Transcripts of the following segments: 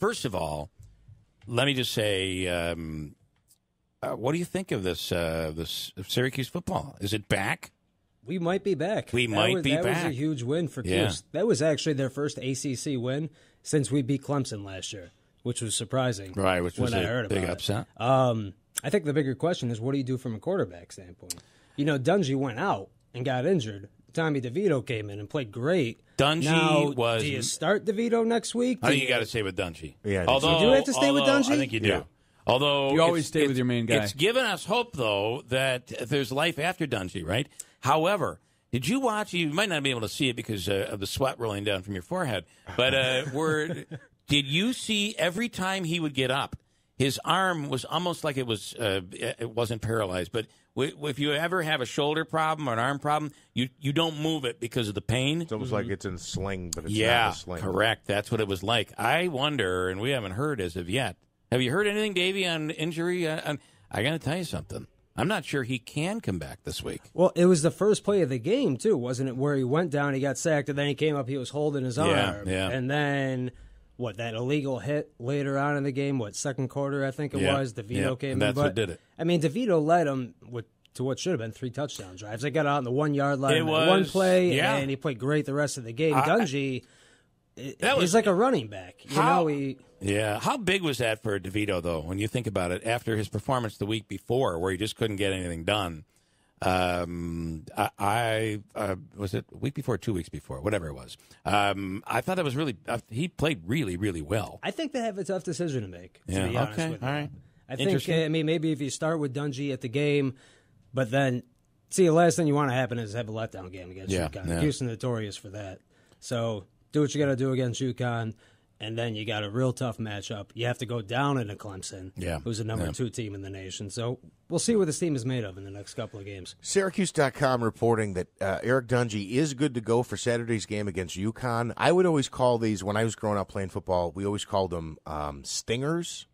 first of all, let me just say, what do you think of this Syracuse football? Is it back? We might be back. That was a huge win for Cuse. That was actually their first ACC win since we beat Clemson last year, which was surprising. Right, which was a big upset. I think the bigger question is, what do you do from a quarterback standpoint? Dungy went out and got injured. Tommy DeVito came in and played great. Dungy do you start DeVito next week? I think you got to stay with Dungy. Yeah, you do have to stay with Dungy? I think you do. Yeah. Although you always stay with your main guy. It's given us hope, though, that there's life after Dungy, right? However, did you watch? You might not be able to see it because of the sweat rolling down from your forehead. But did you see every time he would get up, his arm was almost like it wasn't paralyzed. But if you ever have a shoulder problem or an arm problem, you don't move it because of the pain. It's almost like it's in a sling, but it's not a sling. Yeah, correct. That's what it was like. I wonder, and we haven't heard as of yet. Have you heard anything, Davey, on injury? I got to tell you something. I'm not sure he can come back this week. Well, it was the first play of the game, too, wasn't it, where he went down, he got sacked, and then he came up, he was holding his arm. Yeah. And then, that illegal hit later on in the game, second quarter, I think it was, DeVito came in. That's what did it. I mean, DeVito led him to what should have been 3 touchdown drives. They got out on the 1 yard line in one play, and he played great the rest of the game. Dungy, he's like a running back. How big was that for DeVito, though, when you think about it, after his performance the week before where he just couldn't get anything done? Was it a week before, 2 weeks before, whatever it was. I thought that was really he played really, really well. I think they have a tough decision to make, to be honest with you. All right. I think, maybe if you start with Dungy at the game, but then, the last thing you want to happen is have a letdown game against UConn. Yeah. Houston notorious for that. So do what you got to do against UConn. And then you got a real tough matchup. You have to go down into Clemson, who's the number 2 team in the nation. So we'll see what this team is made of in the next couple of games. Syracuse.com reporting that Eric Dungy is good to go for Saturday's game against UConn. I would always call these, when I was growing up playing football, we always called them stingers.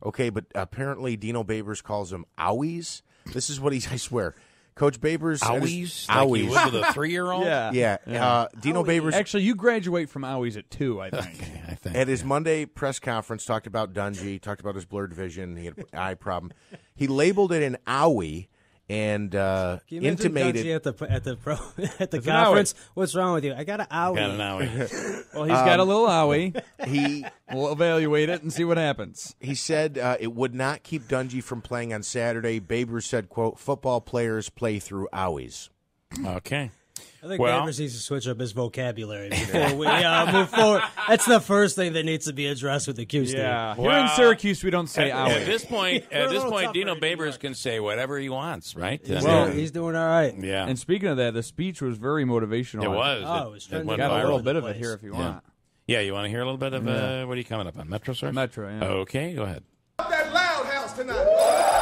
Okay, but apparently Dino Babers calls them owies. This is what I swear. Coach Babers. Owies? Owies. Like you would with a 3-year-old? Yeah. Dino Babers. Actually, you graduate from owies at 2, I think. Okay, I think. At his Monday press conference, talked about Dungy, talked about his blurred vision. He had an eye problem. He labeled it an owie and intimated at the conference. What's wrong with you? I got an owie. Got an owie. Well, he's got a little owie. We'll evaluate it and see what happens. He said it would not keep Dungy from playing on Saturday. Babers said, quote, football players play through owies. Okay. I think Babers needs to switch up his vocabulary before we move forward. That's the first thing that needs to be addressed with the Q team. Yeah. Here in Syracuse, we don't say owie. At this point, Dino Babers can say whatever he wants, right? He's doing all right. Yeah. And speaking of that, the speech was very motivational. It was. Oh, it was trending. We got a little bit of it here if you want. Yeah, you want to hear a little bit of what are you coming up on? Metro Source? Metro, yeah. Okay, go ahead. That loud house tonight.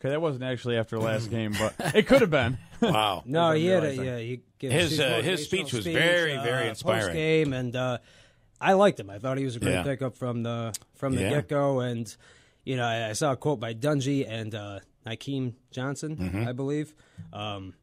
That wasn't actually after last game, but it could have been. Wow. No, he had his speech was very, very inspiring. Post game, and I liked him. I thought he was a great pickup from the get go. And I saw a quote by Dungy and Nykeem Johnson, I believe,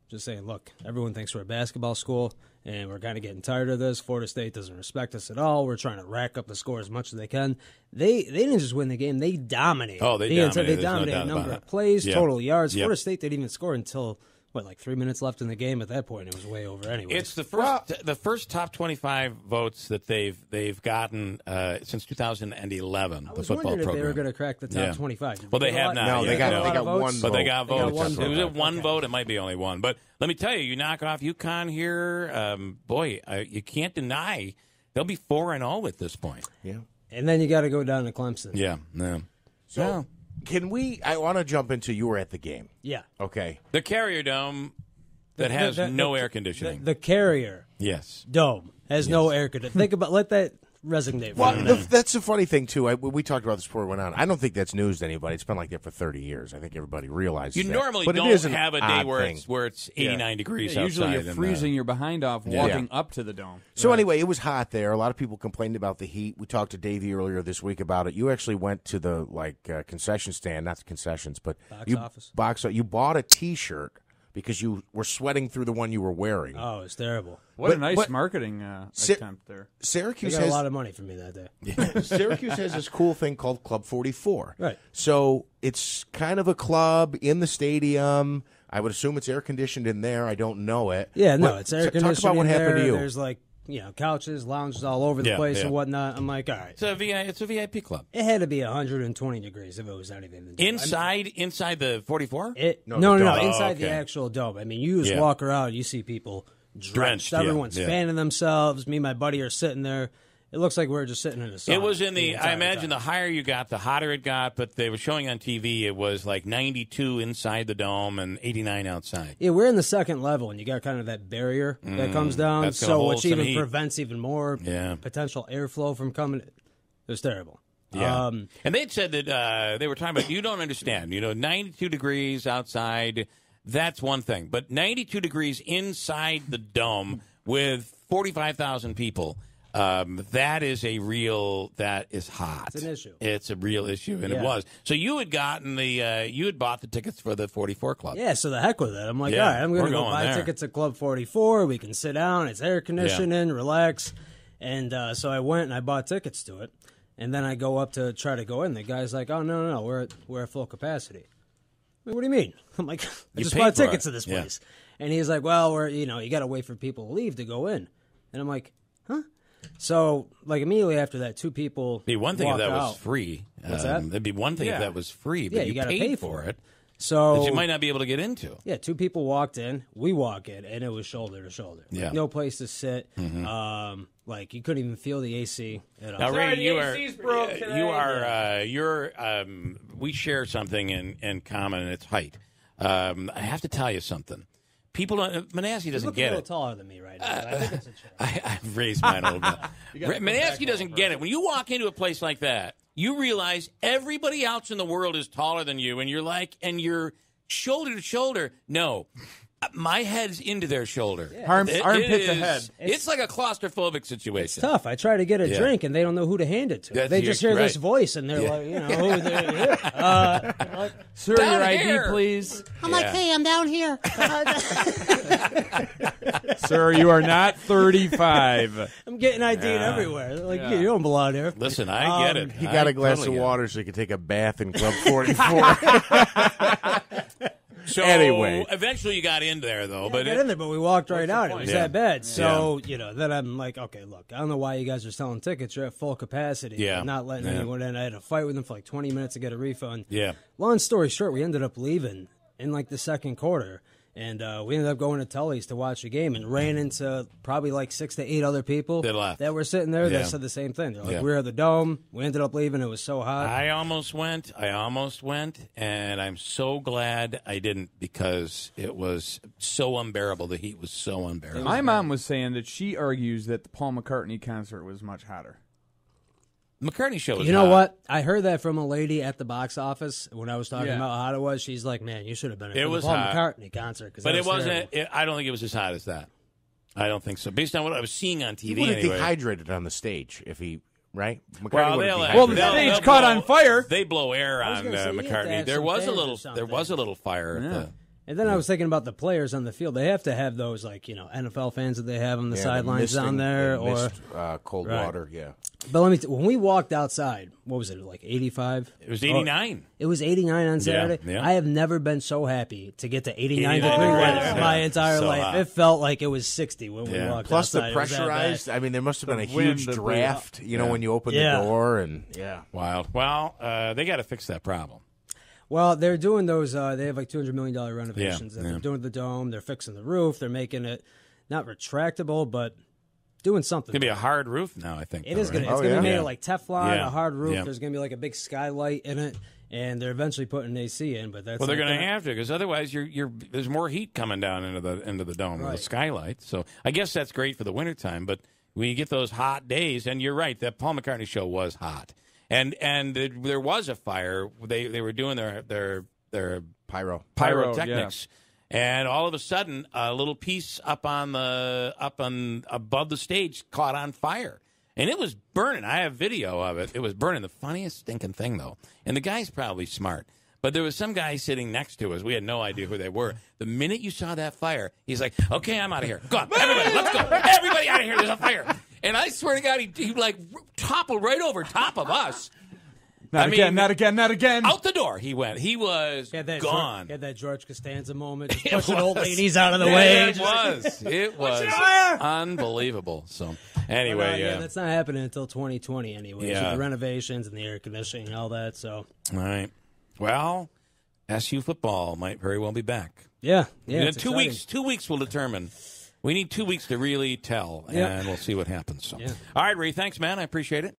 just saying, look, everyone thinks we're a basketball school, and we're kind of getting tired of this. Florida State doesn't respect us at all. We're trying to rack up the score as much as they can. They didn't just win the game; they dominated. Oh, they dominated. They dominated number of plays, total yards. Florida State didn't even score until 3 minutes left in the game. At that point, it was way over anyway. It's the first top 25 votes that they've gotten since 2011. I was the football wondering program. if they were going to crack the top 25. Well, they have not. No, they got one vote. But they got votes. One Was it vote. one vote? It might be only one. But let me tell you, you knock off UConn here, you can't deny they'll be 4-0 at this point. Yeah. And then you got to go down to Clemson. Yeah. So can we? I want to jump into you were at the game. Yeah. Okay. The Carrier Dome that has no air conditioning. The Carrier Yes. Dome has no air conditioning. Let that resignate. Well, from it. that's the funny thing too. We talked about this before we went on. I don't think that's news to anybody. It's been like that for 30 years. I think everybody realizes You that. normally But it don't is an have a day odd where thing. it's 89 degrees outside. Usually you're and, freezing your behind off walking up to the dome. So anyway, it was hot there. A lot of people complained about the heat. We talked to Davey earlier this week about it. You actually went to the concession stand, not the concessions, but you bought a T-shirt because you were sweating through the one you were wearing. Oh, it's terrible. What a nice marketing attempt there. They Syracuse got has a lot of money from me that day. Syracuse has this cool thing called Club 44. Right. So it's kind of a club in the stadium. I would assume it's air conditioned in there. I don't know it. Yeah, no, But it's air talk conditioning. about what happened to you. There's couches, lounges all over the place and whatnot. I'm like, all right. It's a VIP club. It had to be 120 degrees if it was anything to do. Inside the 44? No, dome. inside okay. the actual dome. I mean, you just walk around, you see people drenched. Everyone's fanning themselves. Me and my buddy are sitting there. It looks like we're just sitting in a sauna. It was in I imagine time. the higher you got, the hotter it got, but they were showing on TV it was like 92 inside the dome and 89 outside. Yeah, we're in the second level, and you got kind of that barrier that comes down, that's gonna hold which some even heat. prevents even more potential airflow from coming. It was terrible. Yeah. And they'd said that they were talking about, you don't understand, 92 degrees outside, that's one thing. But 92 degrees inside the dome with 45,000 people, that is hot. It's an issue. It's a real issue, and it was. So you had you had bought the tickets for the 44 Club. Yeah, so the heck with it. I'm like, Yeah, all right, I'm going to go going buy there. tickets at Club 44. We can sit down. It's air conditioning, relax. And so I went and I bought tickets to it. And then I go up to try to go in. The guy's like, oh, no, we're at full capacity. I'm like, what do you mean? I'm like, I just bought tickets to this place. And he's like, well, you got to wait for people to leave to go in. And I'm like, huh? So, immediately after that, two people It'd be one thing if that was out. free. What's that? It'd be one thing if that was free, but you got to paid pay for it. So That you might not be able to get into. Yeah, two people walked in. We walk in, and it was shoulder to shoulder. Yeah. No place to sit. Mm-hmm. You couldn't even feel the AC at all. Now, Ray, Yeah. we share something in common, and it's height. I have to tell you something. People don't. Manasseh doesn't Look get a it. little taller than me right now. I think it's a joke. I've raised mine a little bit. Manasseh doesn't get it. When you walk into a place like that, you realize everybody else in the world is taller than you, and you're shoulder to shoulder. No. My head's into their shoulder. Yeah. Armpit to head. It's like a claustrophobic situation. It's tough. I try to get a drink, and they don't know who to hand it to. They just hear this voice, and they're like, who they're Sir, down your here. ID, please. I'm like, hey, I'm down here. Sir, you are not 35. I'm getting ID'd everywhere. They're like, you don't belong here. Listen, I get it. He got a glass totally of get it. water so he could take a bath in Club 44. So Anyway. eventually you got in there, though. But got in there, but we walked right out. It was Yeah. that bad. So, then I'm like, okay, look, I don't know why you guys are selling tickets. You're at full capacity. Yeah. You're not letting anyone in. I had a fight with them for 20 minutes to get a refund. Yeah. Long story short, we ended up leaving in the second quarter. And we ended up going to Tully's to watch the game and ran into probably 6 to 8 other people that were sitting there that said the same thing. They're like, we're at the Dome. We ended up leaving. It was so hot. I almost went, and I'm so glad I didn't because it was so unbearable. The heat was so unbearable. My mom was saying that she argues that the Paul McCartney concert was much hotter. McCartney show was You know hot. what? I heard that from a lady at the box office when I was talking about how hot it was. She's like, man, you should have been at the Paul McCartney concert. But it wasn't. I don't think it was as hot as that. I don't think so. Based on what I was seeing on TV, He would have anyway. dehydrated on the stage if he, right? Well, the stage caught on fire. They blow air I was on gonna say, you have to McCartney. have There some was a fans or little. something. There was a little fire. At the, And then I was thinking about the players on the field. They have to have those, NFL fans that they have on the sidelines down there. Cold water, But when we walked outside, what was it, 85? It was 89. It was 89 on Saturday. yeah. I have never been so happy to get to 89 degree 89 weather degrees. in my entire So life. hot. It felt like it was 60 when we walked Plus outside. the It was that bad. pressurized. I mean, there must have been a The wind, huge the draft. When you open the door and Wild. Well, they got to fix that problem. Well, they're doing those. They have $200 million renovations. Yeah, They're doing the dome. They're fixing the roof. They're making it not retractable, but doing something. It's gonna be a hard roof now. I think It is going right? to. It's going to be made of Teflon, Yeah. a hard roof. Yeah. There's going to be a big skylight in it, and they're eventually putting an AC in. But that's Well, they're not going to have to because otherwise, there's more heat coming down into the dome with the skylight. So I guess that's great for the wintertime, but We get those hot days, and you're right. That Paul McCartney show was hot, and there was a fire. They were doing their pyrotechnics, and all of a sudden, a little piece up above the stage caught on fire, and it was burning. I have video of it. It was burning. The funniest stinking thing, though, and the guy's probably smart. But there was some guy sitting next to us. We had no idea who they were. The minute you saw that fire, he's like, okay, I'm out of here. Go on, everybody, let's go. Everybody out of here. There's a fire. And I swear to God, he like toppled right over top of us. Not again. Out the door he went. He was gone. He had that George Costanza moment, just pushing old ladies out of the way. It was unbelievable. So anyway, that's not happening until 2020 anyway. Yeah. So the renovations and the air conditioning and all that. So all right. Well, SU football might very well be back. Yeah. 2 weeks. 2 weeks will determine. We need 2 weeks to really tell, and we'll see what happens. So, all right, Ray, thanks, man. I appreciate it.